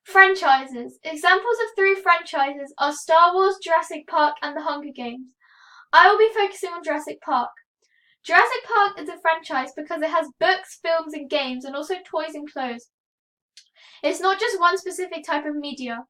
Franchises. Examples of three franchises are Star Wars, Jurassic Park, and The Hunger Games. I will be focusing on Jurassic Park. Jurassic Park is a franchise because it has books, films, and games, and also toys and clothes. It's not just one specific type of media.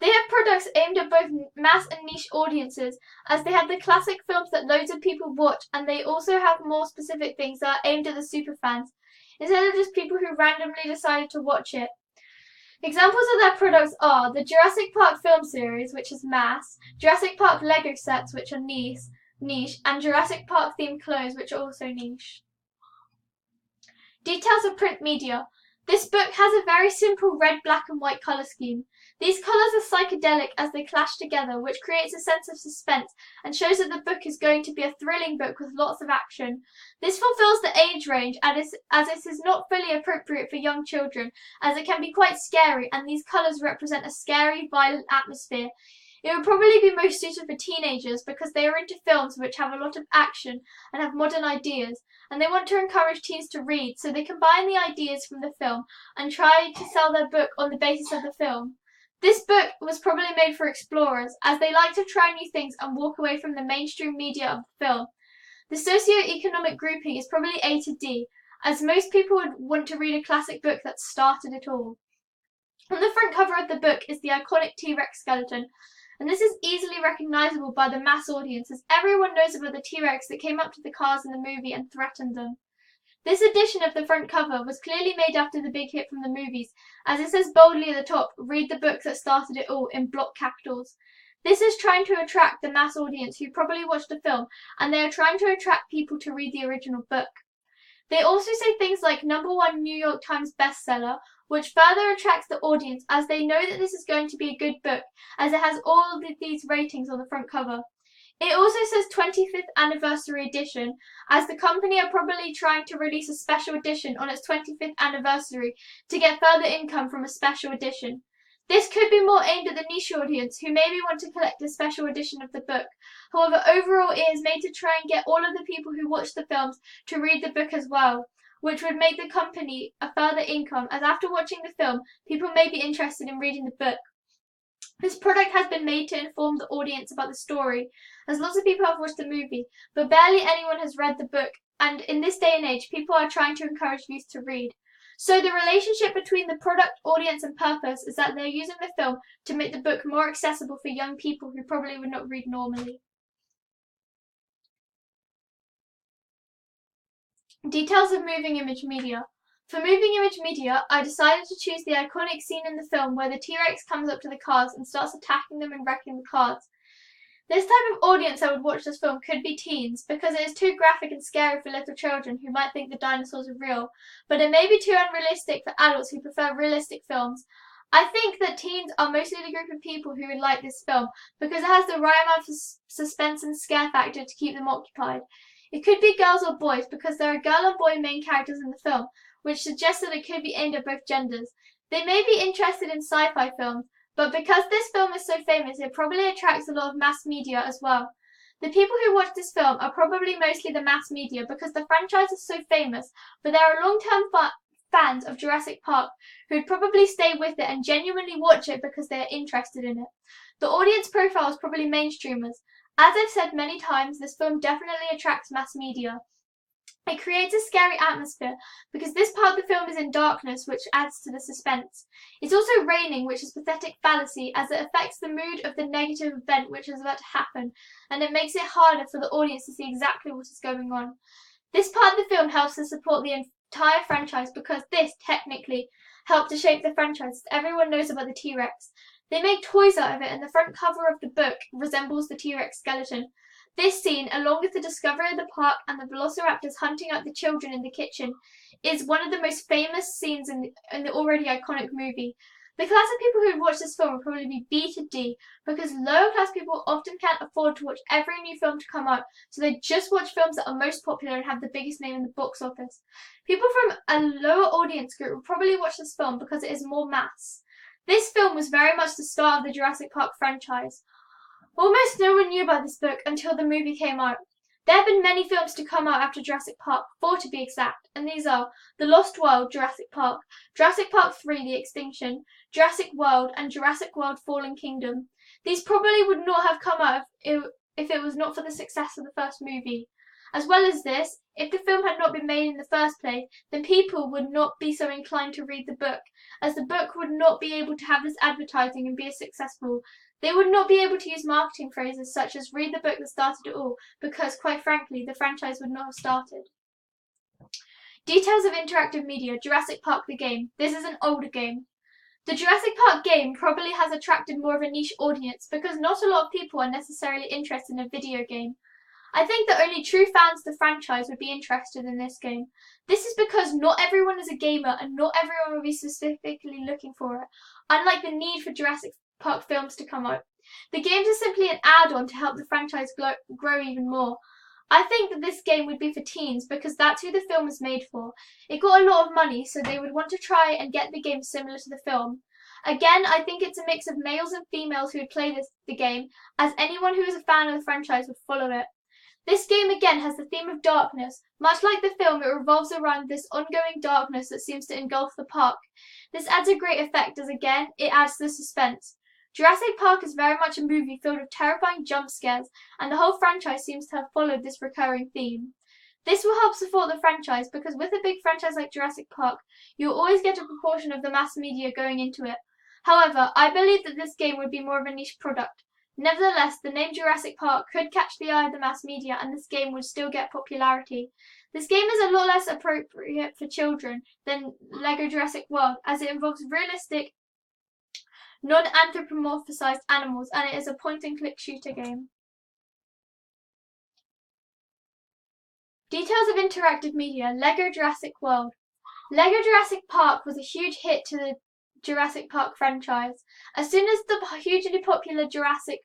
They have products aimed at both mass and niche audiences, as they have the classic films that loads of people watch, and they also have more specific things that are aimed at the superfans, instead of just people who randomly decided to watch it. Examples of their products are the Jurassic Park film series, which is mass, Jurassic Park Lego sets, which are niche, and Jurassic Park themed clothes, which are also niche. Details of print media. This book has a very simple red, black, and white colour scheme. These colours are psychedelic as they clash together, which creates a sense of suspense and shows that the book is going to be a thrilling book with lots of action. This fulfills the age range as it is not fully appropriate for young children, as it can be quite scary, and these colours represent a scary, violent atmosphere. It would probably be most suited for teenagers because they are into films which have a lot of action and have modern ideas, and they want to encourage teens to read, so they combine the ideas from the film and try to sell their book on the basis of the film. This book was probably made for explorers, as they like to try new things and walk away from the mainstream media of the film. The socio-economic grouping is probably A to D, as most people would want to read a classic book that started it all. On the front cover of the book is the iconic T-Rex skeleton, and this is easily recognizable by the mass audience, as everyone knows about the T-Rex that came up to the cars in the movie and threatened them. This edition of the front cover was clearly made after the big hit from the movies, as it says boldly at the top, "Read the book that started it all," in block capitals. This is trying to attract the mass audience who probably watched the film, and they are trying to attract people to read the original book. They also say things like #1 New York Times bestseller, which further attracts the audience as they know that this is going to be a good book, as it has all of these ratings on the front cover. It also says 25th anniversary edition, as the company are probably trying to release a special edition on its 25th anniversary to get further income from a special edition. This could be more aimed at the niche audience who maybe want to collect a special edition of the book. However, overall it is made to try and get all of the people who watch the films to read the book as well, which would make the company a further income, as after watching the film, people may be interested in reading the book. This product has been made to inform the audience about the story, as lots of people have watched the movie, but barely anyone has read the book, and in this day and age, people are trying to encourage youth to read. So the relationship between the product, audience, and purpose is that they're using the film to make the book more accessible for young people who probably would not read normally. Details of moving image media. For moving image media, I decided to choose the iconic scene in the film where the T-Rex comes up to the cars and starts attacking them and wrecking the cars. This type of audience that would watch this film could be teens, because it is too graphic and scary for little children who might think the dinosaurs are real, but it may be too unrealistic for adults who prefer realistic films. I think that teens are mostly the group of people who would like this film, because it has the right amount of suspense and scare factor to keep them occupied. It could be girls or boys, because there are girl and boy main characters in the film, which suggests that it could be aimed at both genders. They may be interested in sci-fi films, but because this film is so famous, it probably attracts a lot of mass media as well. The people who watch this film are probably mostly the mass media because the franchise is so famous, but there are long-term fans of Jurassic Park who would probably stay with it and genuinely watch it because they are interested in it. The audience profile is probably mainstreamers. As I've said many times, this film definitely attracts mass media. It creates a scary atmosphere because this part of the film is in darkness, which adds to the suspense. It's also raining, which is pathetic fallacy as it affects the mood of the negative event which is about to happen, and it makes it harder for the audience to see exactly what is going on. This part of the film helps to support the entire franchise because this, technically, helped to shape the franchise. Everyone knows about the T-Rex. They make toys out of it, and the front cover of the book resembles the T-Rex skeleton. This scene, along with the discovery of the park and the velociraptors hunting out the children in the kitchen, is one of the most famous scenes in the already iconic movie. The class of people who would watch this film would probably be B to D, because lower class people often can't afford to watch every new film to come out, so they just watch films that are most popular and have the biggest name in the box office. People from a lower audience group will probably watch this film because it is more mass. This film was very much the start of the Jurassic Park franchise. Almost no one knew about this book until the movie came out. There have been many films to come out after Jurassic Park, 4 to be exact, and these are The Lost World, Jurassic Park, Jurassic Park 3, The Extinction, Jurassic World, and Jurassic World Fallen Kingdom. These probably would not have come out if it was not for the success of the first movie. As well as this, if the film had not been made in the first place, then people would not be so inclined to read the book, as the book would not be able to have this advertising and be as successful. They would not be able to use marketing phrases such as read the book that started it all, because, quite frankly, the franchise would not have started. Details of interactive media, Jurassic Park the game. This is an older game. The Jurassic Park game probably has attracted more of a niche audience because not a lot of people are necessarily interested in a video game. I think that only true fans of the franchise would be interested in this game. This is because not everyone is a gamer and not everyone will be specifically looking for it, unlike the need for Jurassic Park films to come out. The games are simply an add-on to help the franchise grow even more. I think that this game would be for teens because that's who the film was made for. It got a lot of money, so they would want to try and get the game similar to the film. Again, I think it's a mix of males and females who would play the game, as anyone who is a fan of the franchise would follow it. This game again has the theme of darkness. Much like the film, it revolves around this ongoing darkness that seems to engulf the park. This adds a great effect as, again, it adds to the suspense. Jurassic Park is very much a movie filled with terrifying jump scares, and the whole franchise seems to have followed this recurring theme. This will help support the franchise because with a big franchise like Jurassic Park, you'll always get a proportion of the mass media going into it. However, I believe that this game would be more of a niche product. Nevertheless, the name Jurassic Park could catch the eye of the mass media and this game would still get popularity. This game is a lot less appropriate for children than LEGO Jurassic World, as it involves realistic, non-anthropomorphized animals, and it is a point-and-click shooter game. Details of interactive media, LEGO Jurassic World. LEGO Jurassic Park was a huge hit to the Jurassic Park franchise. As soon as the hugely popular Jurassic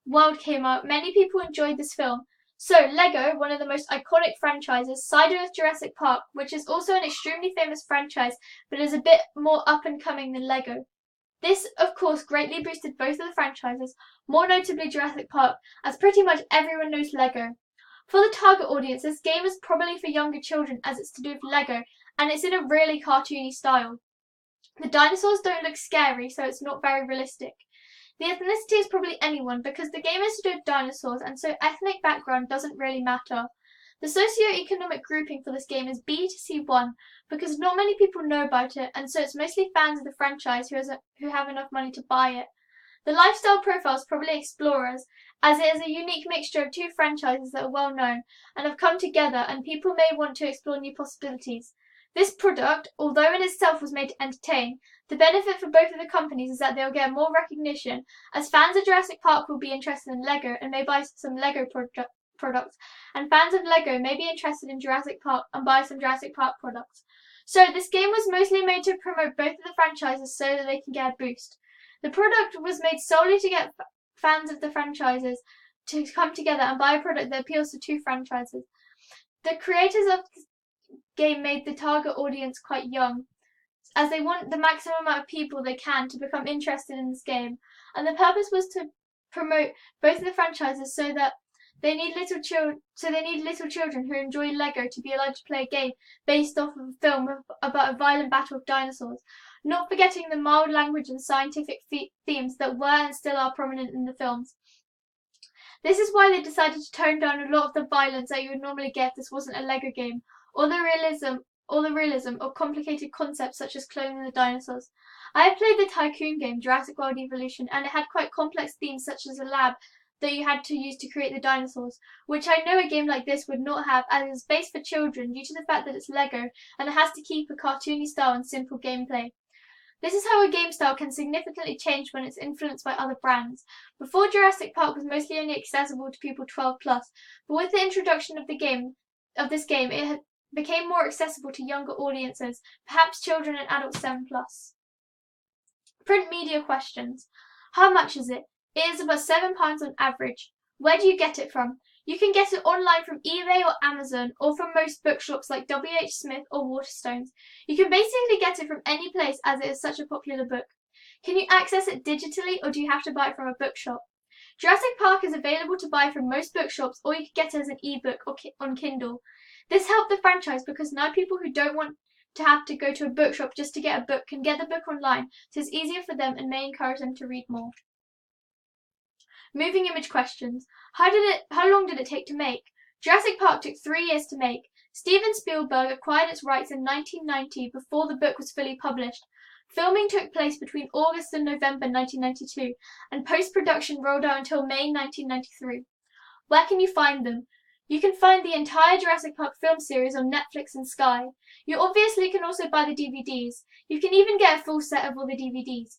World came out, many people enjoyed this film. So, LEGO, one of the most iconic franchises, sided with Jurassic Park, which is also an extremely famous franchise, but is a bit more up-and-coming than LEGO. This, of course, greatly boosted both of the franchises, more notably Jurassic Park, as pretty much everyone knows LEGO. For the target audience, this game is probably for younger children as it's to do with LEGO, and it's in a really cartoony style. The dinosaurs don't look scary, so it's not very realistic. The ethnicity is probably anyone because the game is to do with dinosaurs, and so ethnic background doesn't really matter. The socio-economic grouping for this game is B to C1 because not many people know about it, and so it's mostly fans of the franchise who have enough money to buy it. The lifestyle profile is probably explorers, as it is a unique mixture of two franchises that are well known and have come together, and people may want to explore new possibilities. This product, although in itself was made to entertain, the benefit for both of the companies is that they will get more recognition, as fans of Jurassic Park will be interested in LEGO and may buy some LEGO products, and fans of LEGO may be interested in Jurassic Park and buy some Jurassic Park products. So this game was mostly made to promote both of the franchises so that they can get a boost. The product was made solely to get fans of the franchises to come together and buy a product that appeals to two franchises. The creators of the game made the target audience quite young, as they want the maximum amount of people they can to become interested in this game, and the purpose was to promote both of the franchises so that they need little children who enjoy LEGO to be allowed to play a game based off of a film about a violent battle of dinosaurs, not forgetting the mild language and scientific themes that were and still are prominent in the films. This is why they decided to tone down a lot of the violence that you would normally get if this wasn't a LEGO game, or the realism of complicated concepts such as cloning the dinosaurs. I have played the Tycoon game, Jurassic World Evolution, and it had quite complex themes such as a lab that you had to use to create the dinosaurs, which I know a game like this would not have, as it is based for children due to the fact that it's LEGO and it has to keep a cartoony style and simple gameplay. This is how a game style can significantly change when it's influenced by other brands. Before, Jurassic Park was mostly only accessible to people 12+, but with the introduction of this game, it became more accessible to younger audiences, perhaps children and adults 7+. Print media questions. How much is it? It is about £7 on average. Where do you get it from? You can get it online from eBay or Amazon, or from most bookshops like W.H. Smith or Waterstones. You can basically get it from any place as it is such a popular book. Can you access it digitally, or do you have to buy it from a bookshop? Jurassic Park is available to buy from most bookshops, or you can get it as an ebook or on Kindle. This helped the franchise because now people who don't want to have to go to a bookshop just to get a book can get the book online, so it's easier for them and may encourage them to read more. Moving image questions. How long did it take to make? Jurassic Park took 3 years to make. Steven Spielberg acquired its rights in 1990 before the book was fully published. Filming took place between August and November 1992, and post-production rolled out until May 1993. Where can you find them? You can find the entire Jurassic Park film series on Netflix and Sky. You obviously can also buy the DVDs. You can even get a full set of all the DVDs.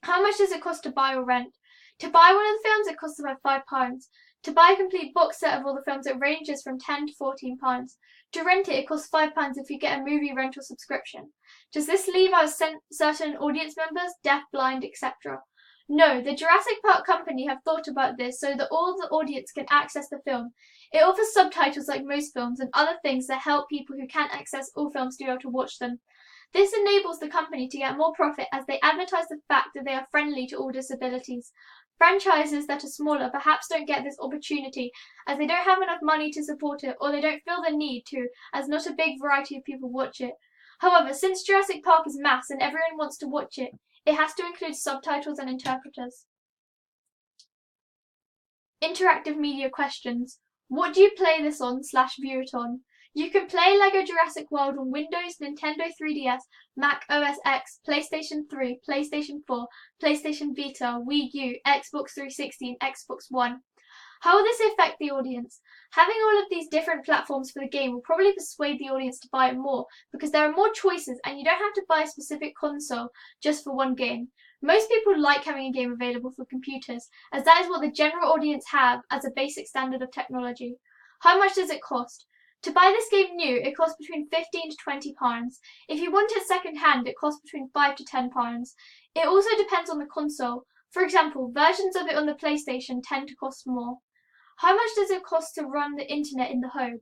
How much does it cost to buy or rent? To buy one of the films, it costs about £5. To buy a complete box set of all the films, it ranges from £10 to £14. To rent it, it costs £5 if you get a movie rental subscription. Does this leave out certain audience members, deaf, blind, etc.? No, the Jurassic Park company have thought about this so that all the audience can access the film. It offers subtitles like most films and other things that help people who can't access all films to be able to watch them. This enables the company to get more profit as they advertise the fact that they are friendly to all disabilities. Franchises that are smaller perhaps don't get this opportunity as they don't have enough money to support it, or they don't feel the need to, as not a big variety of people watch it. However, since Jurassic Park is mass and everyone wants to watch it, it has to include subtitles and interpreters. Interactive media questions. What do you play this on/view it on? You can play LEGO Jurassic World on Windows, Nintendo 3DS, Mac OS X, PlayStation 3, PlayStation 4, PlayStation Vita, Wii U, Xbox 360, and Xbox One. How will this affect the audience? Having all of these different platforms for the game will probably persuade the audience to buy it more because there are more choices and you don't have to buy a specific console just for one game. Most people like having a game available for computers as that is what the general audience have as a basic standard of technology. How much does it cost? To buy this game new, it costs between £15 to £20. If you want it second hand, it costs between £5 to £10. It also depends on the console. For example, versions of it on the PlayStation tend to cost more. How much does it cost to run the internet in the home?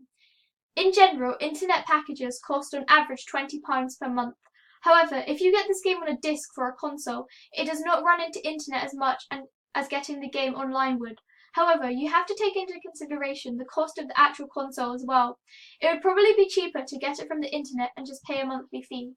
In general, internet packages cost on average £20 per month. However, if you get this game on a disc for a console, it does not run into internet as much as getting the game online would. However, you have to take into consideration the cost of the actual console as well. It would probably be cheaper to get it from the internet and just pay a monthly fee.